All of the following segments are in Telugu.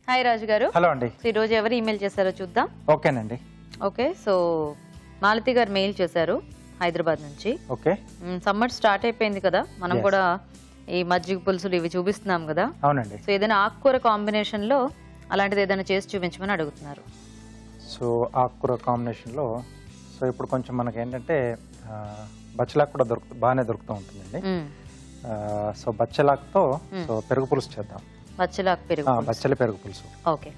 హాయ్ రాజు గారు. హలో అండి. ఈ రోజు ఎవరు ఈమెయిల్ చేశారో చూద్దాం. ఓకేనండి. ఓకే, సో మాలతి గారు మెయిల్ చేశారు హైదరాబాద్ నుంచి. ఓకే, సమ్మర్ స్టార్ట్ అయిపోయింది కదా, మనం కూడా ఈ మజ్జిగ పులుసులు ఇవి చూపిస్తున్నాం కదా. అవునండి. సో ఏదైనా ఆకుకూర కాంబినేషన్ లో అలాంటిది ఏదైనా చేసి చూపించమని అడుగుతున్నారు. సో ఆకుకూర కాంబినేషన్ లో సో ఇప్పుడు కొంచెం మనకి ఏంటంటే బచ్చలాకు కూడా బాగానే దొరుకుతూ ఉంటుందండి. సో బచ్చలాకుతో సో పెరుగు పులుసు చేద్దాం. బచ్చలి పెరుగు పులుసు. ఓకే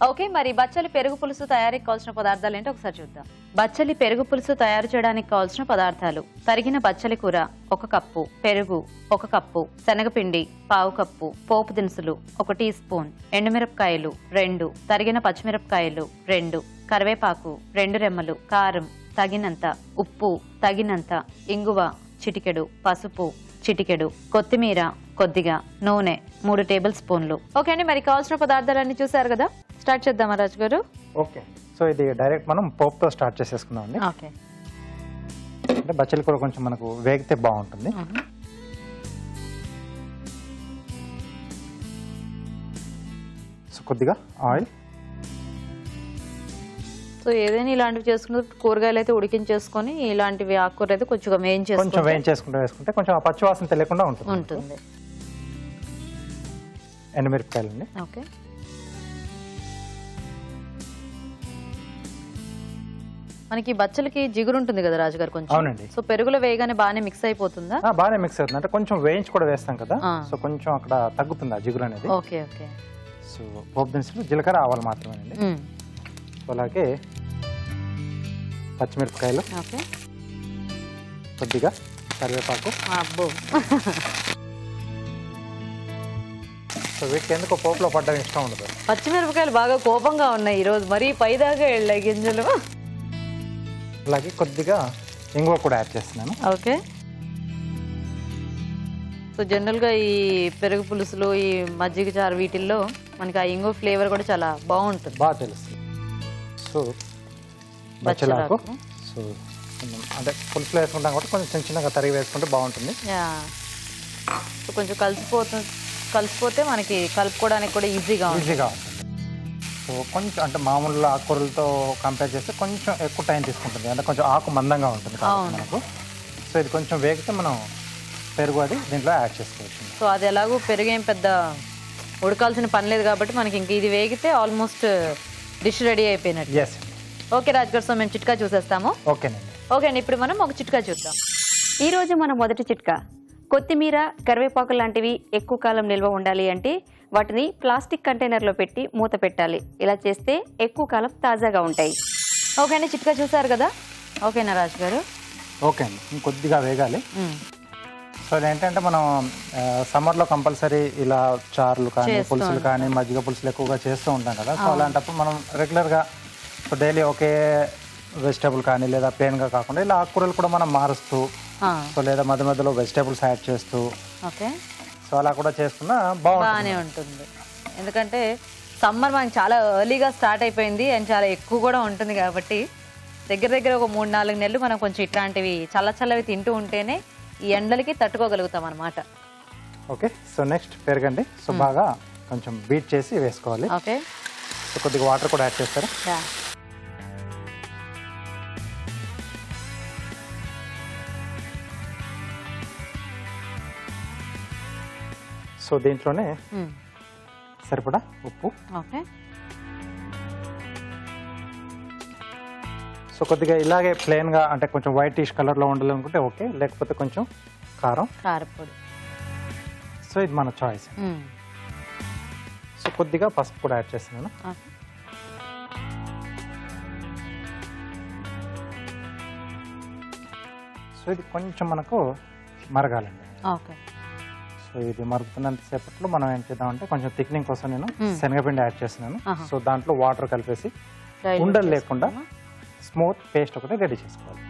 ఓకే, మరి బచ్చలి పెరుగు పులుసు తయారీకి కావాల్సిన పదార్థాలు ఏంటో ఒకసారి చూద్దాం. బచ్చలి పెరుగు పులుసు తయారు చేయడానికి కావాల్సిన పదార్థాలు: తరిగిన బచ్చలి కూర 1 కప్పు, పెరుగు 1 కప్పు, శనగపిండి 1/2 కప్పు, పోపు దినుసులు 1 టీ స్పూన్, ఎండుమిరపకాయలు 2, తరిగిన పచ్చిమిరపకాయలు 2, కరివేపాకు 2 రెమ్మలు, కారం తగినంత, ఉప్పు తగినంత, ఇంగువ చిటికెడు, పసుపు చిటికెడు, కొత్తిమీర కొద్దిగా, నూనె 3 టేబుల్ స్పూన్లు. ఓకే అండి, మరి కావాల్సిన పదార్థాలన్నీ చూసారు కదా, స్టార్ట్ చేద్దామా రాజు గారు? ఓకే, సో ఇది డైరెక్ట్ మనం పోపుతో స్టార్ట్ చేసేసుకుందాం అండి. ఓకే, అంటే బచ్చలి కూర కొంచెం మనకు వేగితే బాగుంటుంది. సో కొద్దిగా ఆయిల్. సో ఏదైనా ఇలాంటివి చేసుకున్న కూరగాయలు అయితే ఉడికించేసుకొని ఇలాంటివి ఆకుకూర అయితే కొంచెం వేసుకుంటే కొంచెం ఆ పచ్చివాసన తెలియకుండా ఉంటుంది. ఎండుమిరపకాయలు అండి. ఓకే, మనకి బచ్చలకి జిగురు ఉంటుంది కదా రాజుగారు కొంచెం. అవునండి. సో పెరుగులో వేయగానే బాగానే మిక్స్ అయిపోతుందా? బాగానే మిక్స్ అవుతుంది, అంటే కొంచెం వేయించి కూడా వేస్తాం కదా, సో కొంచెం అక్కడ తగ్గుతుంది ఆ జిగురు అనేది. Okay okay. సో పోపు దినుసులు జీలకర్ర ఆవాలు మాత్రమే అండి. సో అలాగే పచ్చిమిరపకాయలు, ఓకే, కొద్దిగా కరివేపాకు. అబ్బో, సో వీటికి ఎందుకో పోపులో పడ్డం ఇష్టం ఉండదు. పచ్చిమిరపకాయలు బాగా కోపంగా ఉన్నాయి ఈరోజు, మరీ పైదాకా వెళ్ళాయి గింజలు. అలాగే కొద్దిగా ఇంగువ కూడా యాడ్ చేస్తున్నాను. ఓకే, సో జనరల్గా ఈ పెరుగు పులుసులు, ఈ మజ్జిగ చారు వీటిల్లో మనకి ఆ ఇంగువ ఫ్లేవర్ కూడా చాలా బాగుంటుంది, బాగా తెలుస్తుంది. సో బచ్చలాకు సో అంటే పులుసులో వేసుకుంటాం కాబట్టి కొంచెం చిన్న చిన్నగా తరిగి వేసుకుంటే బాగుంటుంది. సో కొంచెం కలిసిపోతే మనకి కలుపుకోవడానికి కూడా ఈజీగా ఉంటుంది. సో కొంచెం అంటే మామూలు ఆకుకూరలతో కంపేర్ చేస్తే కొంచెం ఎక్కువ టైం తీసుకుంటుంది, అంటే కొంచెం ఆకు మందంగా ఉంటుంది మనకు. సో ఇది కొంచెం వేగితే మనం పెరుగు అది దీంట్లో యాడ్ చేసుకోవచ్చు. సో అది ఎలాగో పెరుగు ఏం పెద్ద ఉడకాల్సిన పని లేదు కాబట్టి మనకి ఇంక ఇది వేగితే ఆల్మోస్ట్ డిష్ రెడీ అయిపోయినట్టు. ఎస్. ఓకే రాజుగారు, సో మేము చిట్కా చూసేస్తాము. ఓకేనండి. ఓకే అండి, ఇప్పుడు మనం ఒక చిట్కా చూద్దాం. ఈరోజు మన మొదటి చిట్కా: కొత్తిమీర, కరివేపాకు లాంటివి ఎక్కువ కాలం నిల్వ ఉండాలి అంటే వాటిని ప్లాస్టిక్ కంటైనర్లో పెట్టి మూత పెట్టాలి. ఇలా చేస్తే ఎక్కువ కాలం తాజాగా ఉంటాయి. ఓకే అండి, చిట్కా చూసారు కదా. ఓకేనా రాజు గారు? ఓకే అండి, ఇంకొద్దిగా వేగాలి. సో అదేంటంటే మనం సమ్మర్లో కంపల్సరీ ఇలా చారులు కానీ పులుసులు కానీ మజ్జిగ పులుసులు ఎక్కువగా చేస్తూ ఉంటాం కదా. సో అలాంటప్పుడు మనం రెగ్యులర్గా సో డైలీ ఒకే వెజిటేబుల్ కానీ లేదా ప్లెయిన్గా కాకుండా ఇలా ఆకుకూరలు కూడా మనం మారుస్తూ సో లేదా మధ్య మధ్యలో వెజిటేబుల్స్ యాడ్ చేస్తూ ఓకే సో అలా కూడా చేసుకున్నా బాగానే ఉంటుంది. ఎందుకంటే సమ్మర్ మనకి చాలా ఎర్లీగా స్టార్ట్ అయిపోయింది అండ్ చాలా ఎక్కువ కూడా ఉంటుంది కాబట్టి దగ్గర ఒక 3-4 నెలలు మనం కొంచెం ఇట్లాంటివి చల్లవి తింటూ ఉంటేనే ఈ ఎండలకి తట్టుకోగలుగుతాం అన్నమాట. ఓకే, సో నెక్స్ట్ పెరగండి. సో బాగా కొంచెం బీట్ చేసి వేసుకోవాలి. ఓకే, సో కొద్దిగా వాటర్ కూడా యాడ్ చేస్తారా? సో దీంట్లోనే సరిపడా ఉప్పు. ఓకే, సో కొద్దిగా ఇలాగే ప్లెయిన్గా అంటే కొంచెం వైటిష్ కలర్లో ఉండాలనుకుంటే ఓకే, లేకపోతే కొంచెం కారపొడి. సో ఇది మన చాయిస్. సో కొద్దిగా పసుపు కూడా యాడ్ చేస్తున్నాను. సో ఇది కొంచెం మనకు మరగాలండి. ఓకే, సో ఇది మరుగుతున్నంత సేపట్లో మనం ఏం చేద్దామంటే కొంచెం థిక్నింగ్ కోసం నేను శనగపిండి యాడ్ చేస్తున్నాను. సో దాంట్లో వాటర్ కలిపేసి ఉండలు లేకుండా స్మూత్ పేస్ట్ ఒకటి రెడీ చేసుకోవాలి.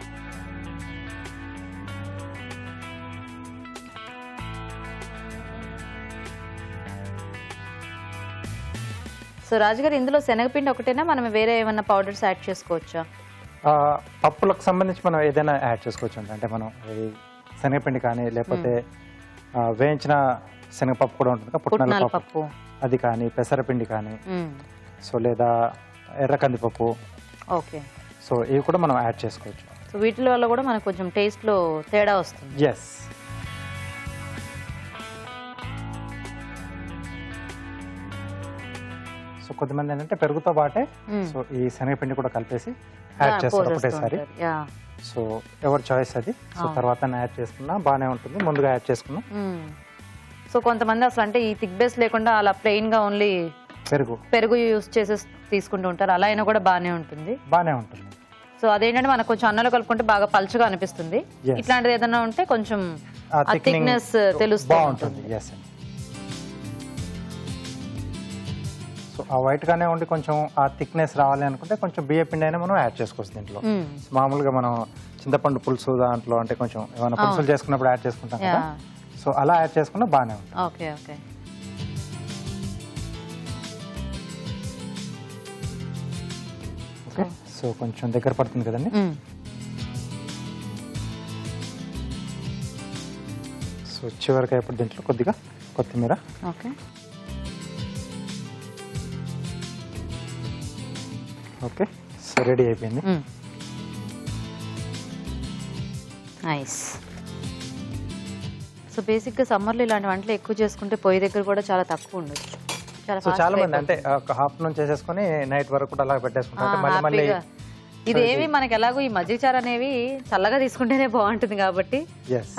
సో రాజుగారు, ఇందులో శనగపిండి ఒకటేనా, మనం వేరే ఏమన్నా పౌడర్స్ యాడ్ చేసుకోవచ్చా? పప్పులకు సంబంధించి మనం ఏదైనా యాడ్ చేసుకోవచ్చు అండి. అంటే మనం శనగపిండి కానీ లేకపోతే వేయించిన శనగపప్పు కూడా ఉంటుంది, పుట్నాల పప్పు అది కానీ పెసరపిండి కానీ మ్మ్. సో లేదా ఎర్ర కందిపప్పు ఓకే. సో ఇవి కూడా మనం యాడ్ చేసుకోవచ్చు. సో వీటి వల్ల కూడా మనకు కొంచెం టేస్ట్లో తేడా వస్తుంది. ఎస్. సో కొద్దిమంది ఏంటంటే పెరుగుతో పాటే సో ఈ శనగపిండి కూడా కలిపేసి యాడ్ చేస్తారు ఒకటేసారి. సో ఎవరి చాయిస్ అది. సో తర్వాత యాడ్ చేసుకున్నా బాగానే ఉంటుంది, ముందుగా యాడ్ చేసుకున్నా. సో కొంతమంది అసలు అంటే ఈ థిక్ బేస్ లేకుండా అలా ప్లెయిన్ గా ఓన్లీ పెరుగు యూస్ చేసి తీసుకుంటూ ఉంటారు, అలా అయినా కూడా బాగానే ఉంటుంది. బాగానే ఉంటుంది. సో అదేంటంటే మనకు కొంచెం అన్నంలో కలుపుకుంటే బాగా పలుచగా అనిపిస్తుంది. ఇట్లాంటిది ఏదైనా ఉంటే కొంచెం థిక్నెస్ తెలుస్తుంది. సో ఆ వైట్ గానే ఉండి కొంచెం ఆ థిక్నెస్ రావాలి అనుకుంటే కొంచెం బియ్య పిండి అయినా మనం యాడ్ చేసుకోవచ్చు దీంట్లో. మామూలుగా మనం చింతపండు పులుసు దాంట్లో అంటే కొంచెం ఏమైనా పులుసులు చేసుకున్నప్పుడు యాడ్ చేసుకుంటాం కదా, సో అలా యాడ్ చేసుకున్నా బాగానే ఉంటుంది. Okay okay. ఓకే. సో కొంచెం దగ్గర పడుతుంది కదండి. సో చివరికి అయిపోయి దీంట్లో కొద్దిగా కొత్తిమీర. Okay okay. సో రెడీ అయిపోయింది. నైస్. సో బేసిక్గా సమ్మర్లో ఇలాంటి వంటలు ఎక్కువ చేసుకుంటే పొయ్యి దగ్గర కూడా చాలా తక్కువ ఉండొచ్చు. సో చాలా మంది అంటే ఒక హాఫ్ నుంచి చేసేసుకొని నైట్ వరకు కూడా అలా పెట్టేసుకుంటారు. మళ్ళీ మళ్ళీ ఇదేమి మనకి ఎలాగో ఈ మజ్జిగ చారు అనేవి చల్లగా తీసుకుంటేనే బాగుంటుంది కాబట్టి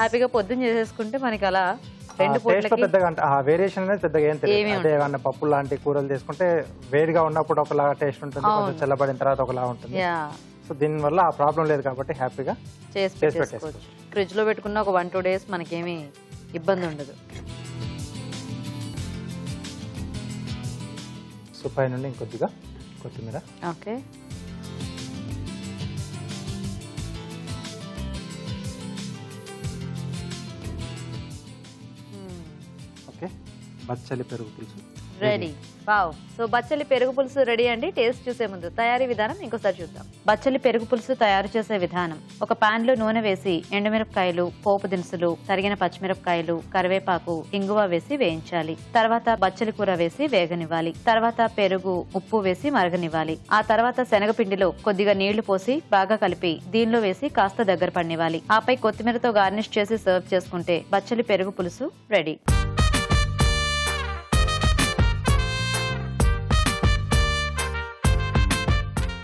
హ్యాపీగా పొద్దున్న చేసేసుకుంటే మనకి అలా రెండు పూటలకి పెద్దగా అంటే ఆ వేరియేషన్ అనేది పెద్దగా ఏం తెలియదు. అదే ఏమన్నా పప్పు లాంటి కూరలు చేసుకుంటే వేడిగా ఉన్నప్పుడు ఒకలా టేస్ట్ ఉంటుంది, కొంచెం చల్లబడిన తర్వాత ఒకలా ఉంటుంది. సో దీని వల్ల ఆ ప్రాబ్లం లేదు కాబట్టి హ్యాపీగా చేసి పెట్టేసుకోవచ్చు. ఫ్రిడ్జ్ లో పెట్టుకున్న ఒక 1-2 days మనకేమీ ఇబ్బంది ఉండదు. సో పై నుండి ఇంకొద్దిగా కొత్తిమీర. ఓకే. ఓకే. బచ్చలి పెరుగు పులుసు రెడీ. వావ్. సో బచ్చలి పెరుగు పులుసు రెడీ అండి. టేస్ట్ చూసే ముందు తయారీ విధానం ఇంకోసారి చూద్దాం. బచ్చలి పెరుగు పులుసు తయారు చేసే విధానం: ఒక పాన్ లో నూనె వేసి ఎండుమిరపకాయలు, పోపు దినుసులు, తరిగిన పచ్చిమిరపకాయలు, కరివేపాకు, ఇంగువ వేసి వేయించాలి. తర్వాత బచ్చలి కూర వేసి వేగనివ్వాలి. తర్వాత పెరుగు, ఉప్పు వేసి మరగనివ్వాలి. ఆ తర్వాత శనగపిండిలో కొద్దిగా నీళ్లు పోసి బాగా కలిపి దీనిలో వేసి కాస్త దగ్గర పడినివ్వాలి. ఆపై కొత్తిమీరతో గార్నిష్ చేసి సర్వ్ చేసుకుంటే బచ్చలి పెరుగు పులుసు రెడీ.